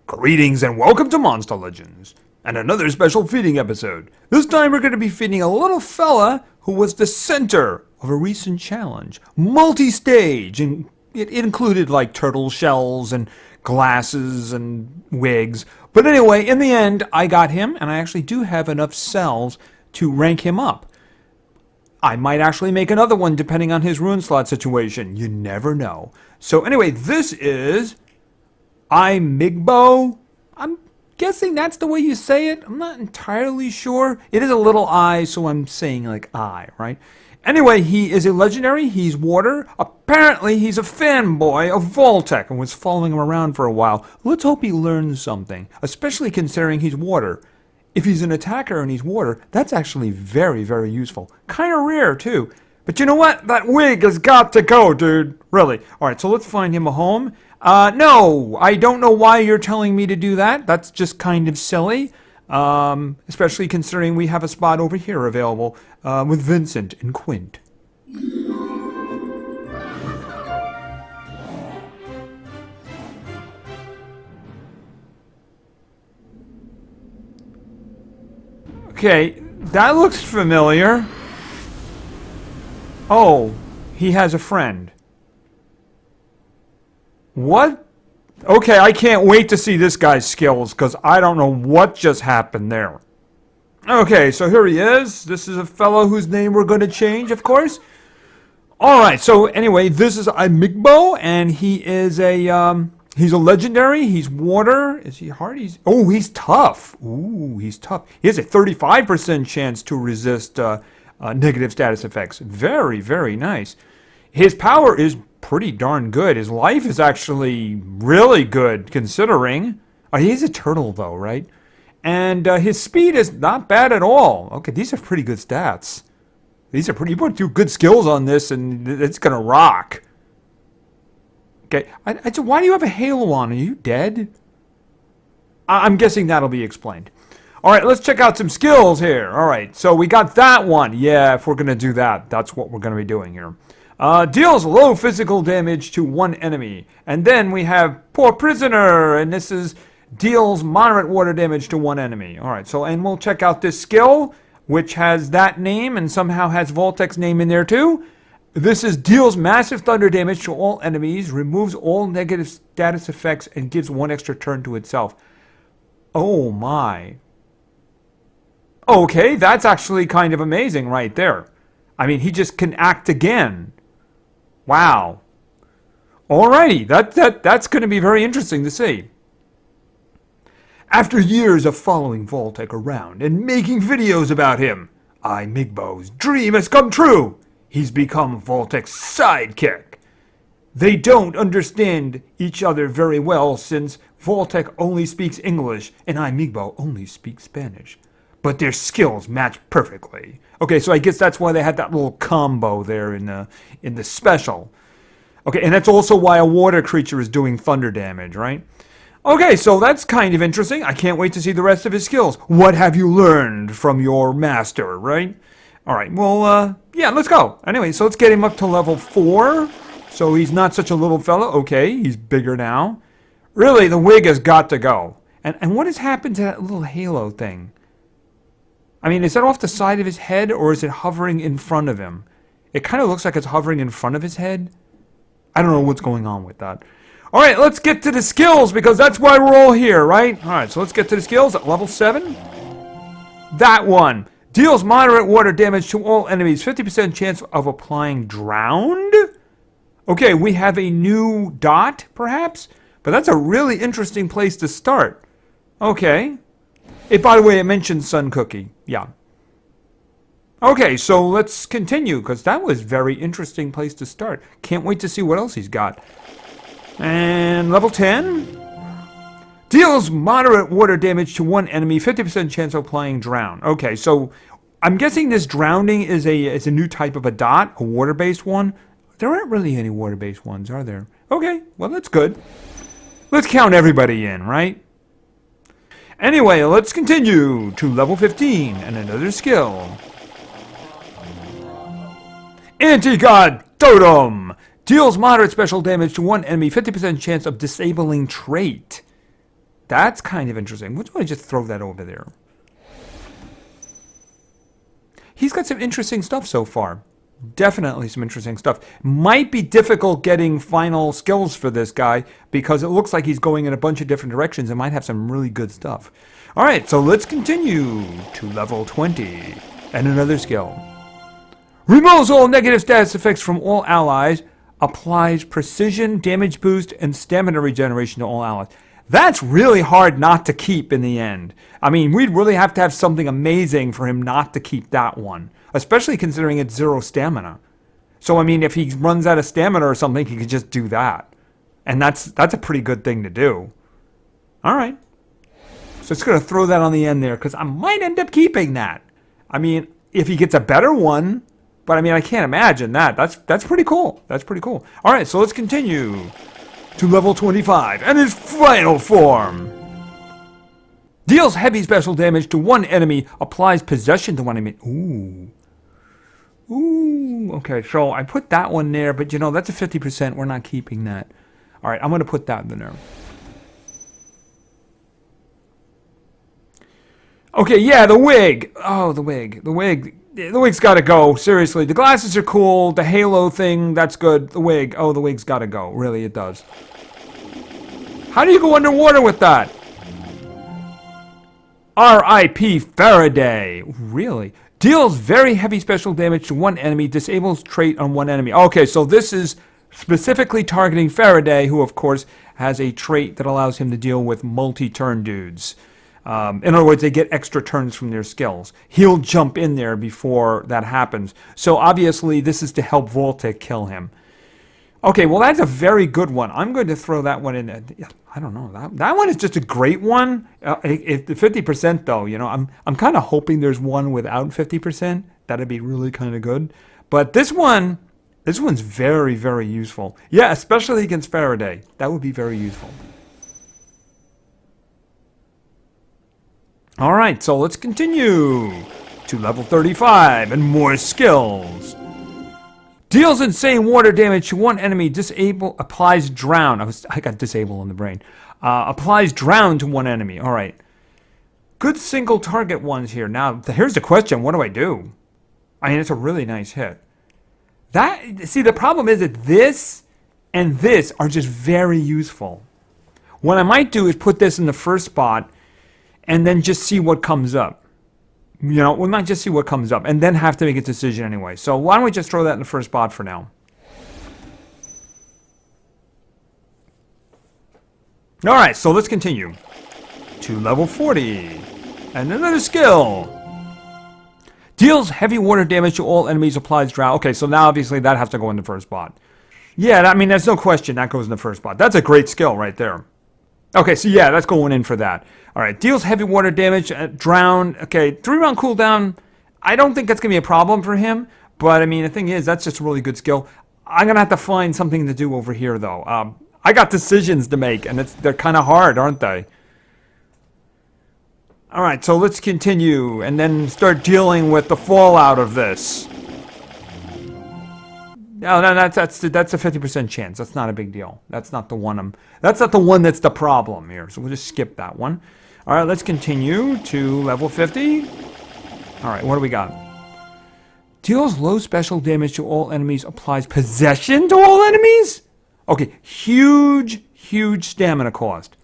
Greetings and welcome to Monster Legends, and another special feeding episode. This time we're going to be feeding a little fella who was the center of a recent challenge. Multi-stage, and it included like turtle shells and glasses and wigs. But anyway, in the end, I got him, and I actually do have enough cells to rank him up. I might actually make another one depending on his rune slot situation. You never know. So anyway, this is iMigbo. I'm guessing that's the way you say it. I'm not entirely sure. It is a little I, so I'm saying like I, right? Anyway, he is a legendary. He's water. Apparently, he's a fanboy of Vault-Tec and was following him around for a while. Let's hope he learns something, especially considering he's water. If he's an attacker and he's water, that's actually very, very useful. Kind of rare, too. But you know what? That wig has got to go, dude. Really. All right, so let's find him a home. No, I don't know why you're telling me to do that. That's just kind of silly. Especially considering we have a spot over here available with Vincent and Quint. Okay, that looks familiar. Oh, he has a friend. What? Okay, I can't wait to see this guy's skills, because I don't know what just happened there. Okay, so here he is. This is a fellow whose name we're going to change, of course. Alright, so anyway, this is iMigbo, and he is he's a legendary. He's water. Is he hard? He's tough. Ooh, he's tough. He has a 35% chance to resist negative status effects. Very, very nice. His power is pretty darn good. His life is actually really good, considering. He's a turtle, though, right? And his speed is not bad at all. Okay, these are pretty good stats. These are pretty. You put two good skills on this, and it's gonna rock. Okay, why do you have a halo on? Are you dead? I'm guessing that'll be explained. All right, let's check out some skills here. All right, so we got that one. Yeah, if we're gonna do that, that's what we're gonna be doing here. Deals low physical damage to one enemy. And then we have Poor Prisoner, and this is deals moderate water damage to one enemy. Alright, so, and we'll check out this skill, which has that name and somehow has Vault-Tec's name in there too. This is deals massive thunder damage to all enemies, removes all negative status effects, and gives one extra turn to itself. Oh my. Okay, that's actually kind of amazing right there. I mean, he just can act again. Wow. Alrighty, that's going to be very interesting to see. After years of following Vault-Tec around and making videos about him, iMigbo's dream has come true. He's become Vault-Tec's sidekick. They don't understand each other very well since Vault-Tec only speaks English and iMigbo only speaks Spanish. But their skills match perfectly. Okay, so I guess that's why they had that little combo there in the special. Okay, and that's also why a water creature is doing thunder damage, right? Okay, so that's kind of interesting. I can't wait to see the rest of his skills. What have you learned from your master, right? All right, well, yeah, let's go. Anyway, so let's get him up to level 4. So he's not such a little fellow. Okay, he's bigger now. Really, the wig has got to go. And what has happened to that little halo thing? I mean, is that off the side of his head, or is it hovering in front of him? It kind of looks like it's hovering in front of his head. I don't know what's going on with that. All right, let's get to the skills, because that's why we're all here, right? All right, so let's get to the skills at level 7. That one. Deals moderate water damage to all enemies. 50% chance of applying drowned? Okay, we have a new dot, perhaps? But that's a really interesting place to start. Okay. By the way, it mentions Sun Cookie. Yeah. Okay, so let's continue, because that was a very interesting place to start. Can't wait to see what else he's got. And level 10. Deals moderate water damage to one enemy. 50% chance of applying drown. Okay, so I'm guessing this drowning is a new type of a dot, a water-based one. There aren't really any water-based ones, are there? Okay, well, that's good. Let's count everybody in, right? Anyway, let's continue to level 15 and another skill. Anti-God Totem. Deals moderate special damage to one enemy. 50% chance of disabling trait. That's kind of interesting. Why don't I just throw that over there? He's got some interesting stuff so far. Definitely some interesting stuff. Might be difficult getting final skills for this guy because it looks like he's going in a bunch of different directions and might have some really good stuff. All right, so let's continue to level 20 and another skill. Removes all negative status effects from all allies. Applies precision, damage boost, and stamina regeneration to all allies. That's really hard not to keep in the end. I mean, we'd really have to have something amazing for him not to keep that one, especially considering it's 0 stamina. So, I mean, if he runs out of stamina or something, he could just do that. And that's a pretty good thing to do. All right. So it's going to throw that on the end there because I might end up keeping that. I mean, if he gets a better one, but I mean, I can't imagine that. That's pretty cool. That's pretty cool. All right, so let's continue to level 25 and his final form. Deals heavy special damage to one enemy, applies possession to one enemy. Ooh, okay, so I put that one there, but you know, that's a 50%. We're not keeping that. All right, I'm going to put that in there. Okay, yeah, the wig. Oh, the wig. The wig's got to go. Seriously, the glasses are cool. The halo thing, that's good. The wig. Oh, the wig's got to go. Really, it does. How do you go underwater with that? R.I.P. Faraday. Really? Deals very heavy special damage to one enemy. Disables trait on one enemy. Okay, so this is specifically targeting Faraday, who, of course, has a trait that allows him to deal with multi-turn dudes. In other words, they get extra turns from their skills. He'll jump in there before that happens. So obviously, this is to help Vaultek kill him. Okay, well, that's a very good one. I'm going to throw that one in. I don't know. That one is just a great one. If the 50%, though, you know, I'm kind of hoping there's one without 50%. That'd be really kind of good. But this one's very, very useful. Yeah, especially against Faraday. That would be very useful. All right, so let's continue to level 35 and more skills. Deals insane water damage to one enemy. Applies drown. I got disable in the brain. Applies drown to one enemy. All right. Good single target ones here. Now, here's the question. What do I do? I mean, it's a really nice hit. See, the problem is that this and this are just very useful. What I might do is put this in the first spot and then just see what comes up. You know, we might just see what comes up and then have to make a decision anyway. So why don't we just throw that in the first spot for now? All right, so let's continue to level 40 and another skill. Deals heavy water damage to all enemies, applies drought. Okay, so now obviously that has to go in the first spot. Yeah, I mean, there's no question that goes in the first spot. That's a great skill right there. Okay, so yeah, that's going in for that. All right, deals heavy water damage, drown. Okay, 3-round cooldown. I don't think that's going to be a problem for him. But, I mean, the thing is, that's just a really good skill. I'm going to have to find something to do over here, though. I got decisions to make, and they're kind of hard, aren't they? All right, so let's continue and then start dealing with the fallout of this. No, that's a 50% chance. That's not a big deal. That's not the one that's the problem here. So we'll just skip that one. All right, let's continue to level 50. All right, what do we got? Deals low special damage to all enemies, applies possession to all enemies? Okay, huge stamina cost.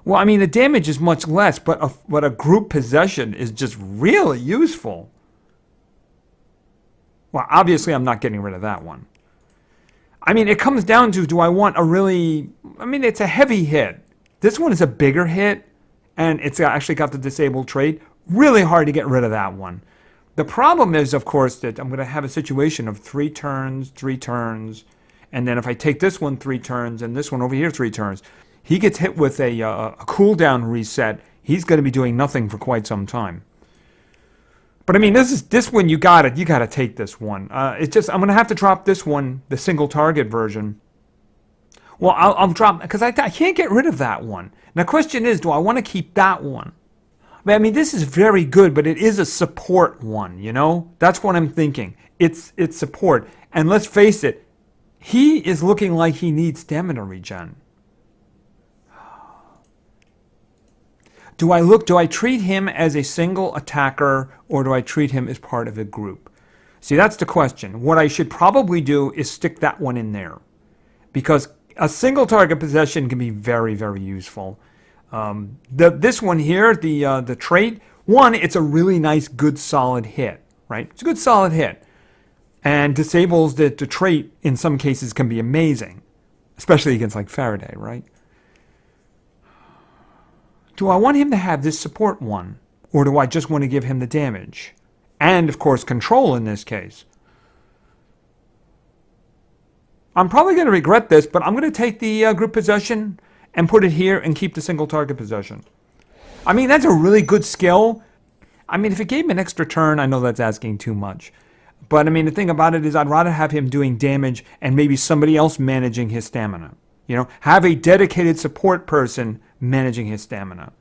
Well, I mean, the damage is much less, but a group possession is just really useful. Well, obviously, I'm not getting rid of that one. I mean, it comes down to, do I want a really... I mean, it's a heavy hit. This one is a bigger hit, and it's actually got the disabled trait. Really hard to get rid of that one. The problem is, of course, that I'm going to have a situation of 3 turns, and then if I take this one 3 turns, and this one over here 3 turns, he gets hit with a cooldown reset. He's going to be doing nothing for quite some time. But I mean, this one you gotta take this one. It's just I'm gonna have to drop this one, the single target version. Well, I'll drop because I can't get rid of that one. Now, the question is, do I want to keep that one? I mean, this is very good, but it is a support one. You know, that's what I'm thinking. It's support, and let's face it, he is looking like he needs stamina regen. Do I treat him as a single attacker, or do I treat him as part of a group? See, that's the question. What I should probably do is stick that one in there, because a single target possession can be very, very useful. This one here, the trait, one, it's a really nice, good, solid hit, right? It's a good, solid hit. And disables the trait in some cases can be amazing, especially against like Faraday, right? Do I want him to have this support one, or do I just want to give him the damage? And, of course, control in this case. I'm probably going to regret this, but I'm going to take the group possession and put it here and keep the single target possession. I mean, that's a really good skill. I mean, if it gave him an extra turn, I know that's asking too much. But, I mean, the thing about it is I'd rather have him doing damage and maybe somebody else managing his stamina. You know, have a dedicated support person managing his stamina.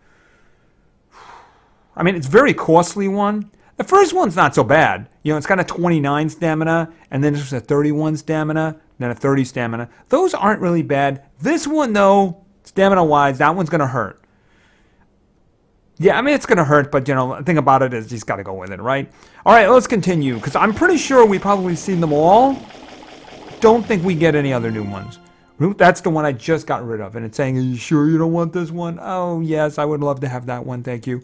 I mean, it's a very costly one. The first one's not so bad. You know, it's got a 29 stamina, and then there's a 31 stamina, then a 30 stamina. Those aren't really bad. This one, though, stamina-wise, that one's going to hurt. Yeah, I mean, it's going to hurt, but, you know, the thing about it is you just got to go with it, right? All right, let's continue, because I'm pretty sure we've probably seen them all. Don't think we get any other new ones. That's the one I just got rid of, and it's saying, are you sure you don't want this one? Oh, yes, I would love to have that one, thank you.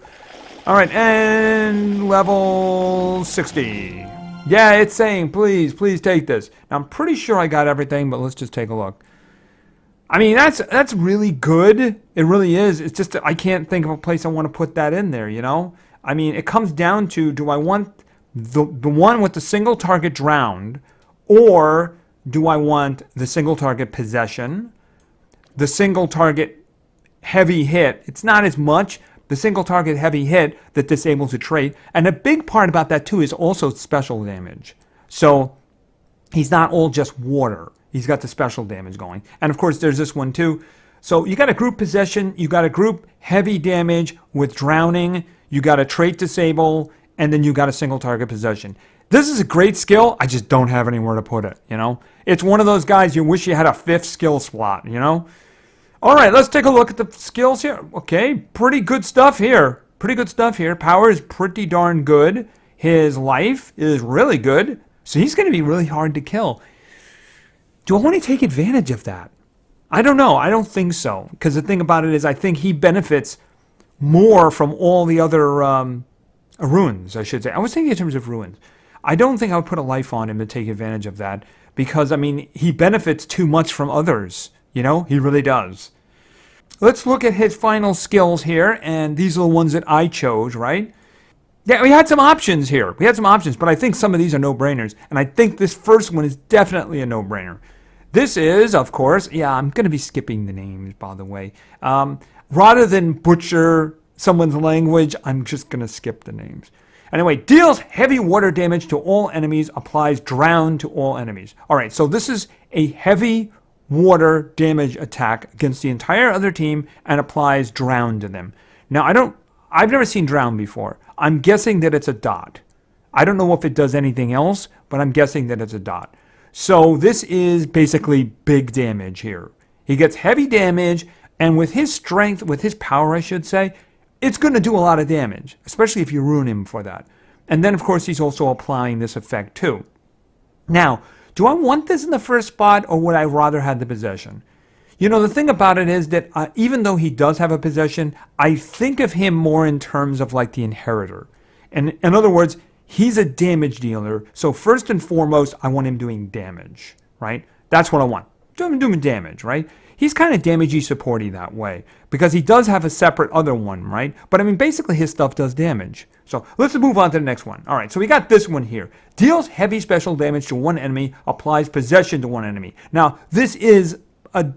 All right, and level 60. Yeah, it's saying, please take this. Now, I'm pretty sure I got everything, but let's just take a look. I mean, that's really good. It really is. It's just that I can't think of a place I want to put that in there, you know? I mean, it comes down to, do I want the one with the single target drowned, or do I want the single target possession, the single target heavy hit? It's not as much. The single target heavy hit that disables a trait. And a big part about that too is also special damage. So he's not all just water. He's got the special damage going. And of course there's this one too. So you got a group possession, you got a group heavy damage with drowning, you got a trait disable, and then you got a single target possession. This is a great skill, I just don't have anywhere to put it, you know? It's one of those guys you wish you had a 5th skill slot, you know? All right, let's take a look at the skills here. Okay, pretty good stuff here. Pretty good stuff here. Power is pretty darn good. His life is really good. So he's going to be really hard to kill. Do I want to take advantage of that? I don't know. I don't think so. Because the thing about it is I think he benefits more from all the other runes, I should say. I was thinking in terms of runes. I don't think I would put a life on him to take advantage of that. Because, I mean, he benefits too much from others. You know, he really does. Let's look at his final skills here, and these are the ones that I chose, right? Yeah, we had some options here. We had some options, but I think some of these are no-brainers, and I think this first one is definitely a no-brainer. This is, of course, yeah, I'm going to be skipping the names, by the way. Rather than butcher someone's language, I'm just going to skip the names. Anyway, deals heavy water damage to all enemies, applies drown to all enemies. All right, so this is a heavy water damage attack against the entire other team and applies drown to them. Now, I've never seen drown before. I'm guessing that it's a dot. I don't know if it does anything else, but I'm guessing that it's a dot. So this is basically big damage here. He gets heavy damage, and with his strength, with his power, I should say, it's going to do a lot of damage, especially if you ruin him for that. And then, of course, he's also applying this effect too. Now, do I want this in the first spot, or would I rather have the possession? You know, the thing about it is that even though he does have a possession, I think of him more in terms of like the inheritor. And in other words, he's a damage dealer. So first and foremost, I want him doing damage, right? That's what I want. Doing damage, right? He's kind of damagey supporty that way because he does have a separate other one, right? But I mean, basically his stuff does damage. So let's move on to the next one. All right, so we got this one here. Deals heavy special damage to one enemy, applies possession to one enemy. Now, this is a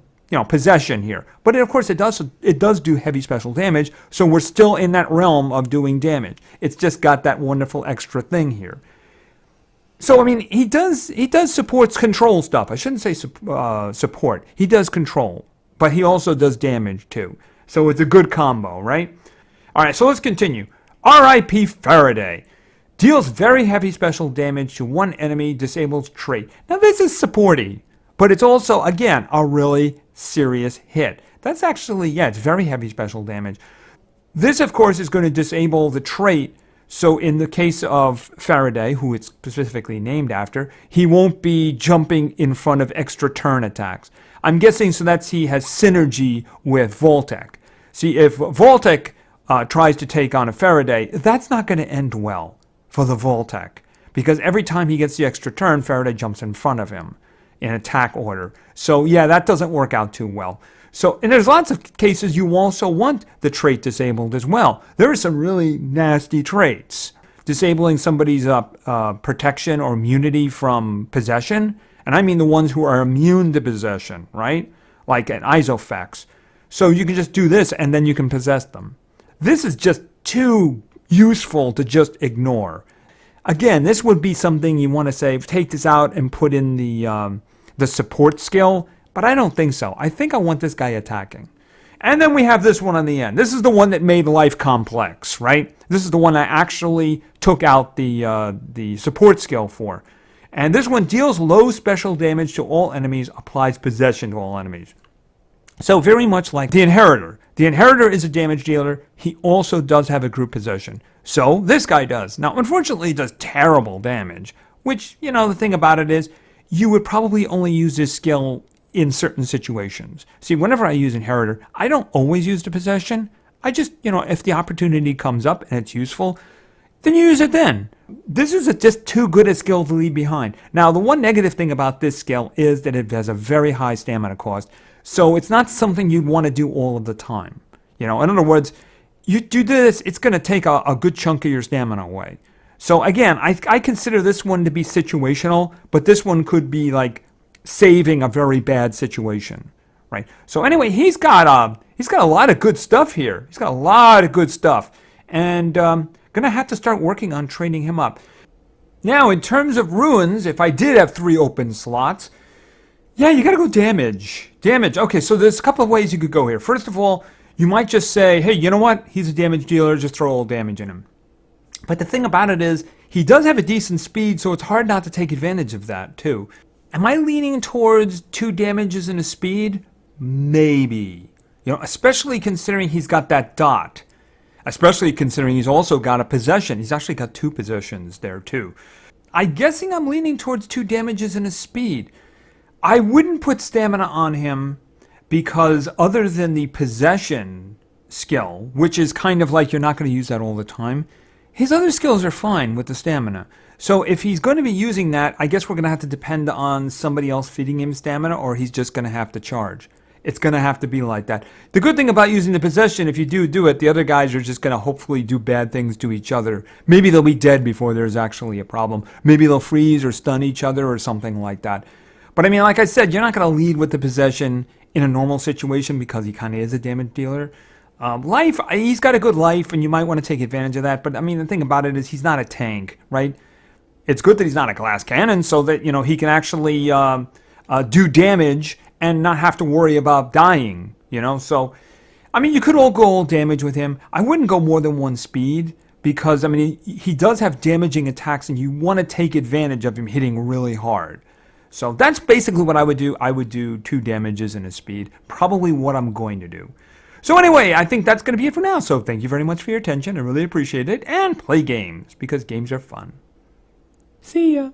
possession here, but of course it does do heavy special damage. So we're still in that realm of doing damage. It's just got that wonderful extra thing here. So I mean, he does support control stuff. I shouldn't say support. He does control, but he also does damage too. So it's a good combo, right? All right, so let's continue. R.I.P. Faraday. Deals very heavy special damage to one enemy, disables trait. Now this is supporty, but it's also, again, a really serious hit. That's actually, yeah, it's very heavy special damage. This, of course, is going to disable the trait. So in the case of Faraday, who it's specifically named after, he won't be jumping in front of extra turn attacks. I'm guessing so that he has synergy with Vaultec. See, if Vaultec tries to take on a Faraday, that's not going to end well for the Vaultec. Because every time he gets the extra turn, Faraday jumps in front of him in attack order. So yeah, that doesn't work out too well. So, and there's lots of cases you also want the trait disabled as well. There are some really nasty traits. Disabling somebody's protection or immunity from possession. And I mean the ones who are immune to possession, right? Like an Isofex. So you can just do this and then you can possess them. This is just too useful to just ignore. Again, this would be something you want to say, take this out and put in the support skill. But I don't think so. I think I want this guy attacking. And then we have this one on the end. This is the one that made life complex, right? This is the one I actually took out the support skill for. And this one deals low special damage to all enemies, applies possession to all enemies. So very much like the Inheritor. The Inheritor is a damage dealer. He also does have a group possession. So this guy does. Now, unfortunately, he does terrible damage, which, you know, the thing about it is you would probably only use this skill in certain situations. See, whenever I use Inheritor, I don't always use the possession. I just, you know, if the opportunity comes up and it's useful, then you use it then. This is just too good a skill to leave behind. Now, the one negative thing about this skill is that it has a very high stamina cost. So it's not something you'd want to do all of the time. You know, in other words, you do this, it's going to take a good chunk of your stamina away. So again, I consider this one to be situational, but this one could be like saving a very bad situation, right? So anyway, he's got a lot of good stuff here. He's got a lot of good stuff, and gonna have to start working on training him up. Now, in terms of ruins, if I did have 3 open slots, yeah, you gotta go damage. Damage. Okay, so there's a couple of ways you could go here. First of all, you might just say, hey, you know what? He's a damage dealer. Just throw all damage in him. But the thing about it is, he does have a decent speed, so it's hard not to take advantage of that too. Am I leaning towards 2 damages and a speed? Maybe. You know, especially considering he's got that dot. Especially considering he's also got a possession. He's actually got 2 possessions there too. I'm guessing I'm leaning towards 2 damages and a speed. I wouldn't put stamina on him because other than the possession skill, which is kind of like you're not going to use that all the time, his other skills are fine with the stamina. So if he's going to be using that, I guess we're going to have to depend on somebody else feeding him stamina, or he's just going to have to charge. It's going to have to be like that. The good thing about using the possession, if you do it, the other guys are just going to hopefully do bad things to each other. Maybe they'll be dead before there's actually a problem. Maybe they'll freeze or stun each other or something like that. But I mean, like I said, you're not going to lead with the possession in a normal situation because he kind of is a damage dealer. Life, he's got a good life, and you might want to take advantage of that. But I mean, the thing about it is he's not a tank, right? It's good that he's not a glass cannon so that, you know, he can actually do damage and not have to worry about dying, you know? So, I mean, you could all go all damage with him. I wouldn't go more than 1 speed because, I mean, he does have damaging attacks, and you want to take advantage of him hitting really hard. So that's basically what I would do. I would do 2 damages and a speed. Probably what I'm going to do. So anyway, I think that's going to be it for now. So thank you very much for your attention. I really appreciate it. And play games, because games are fun. See ya.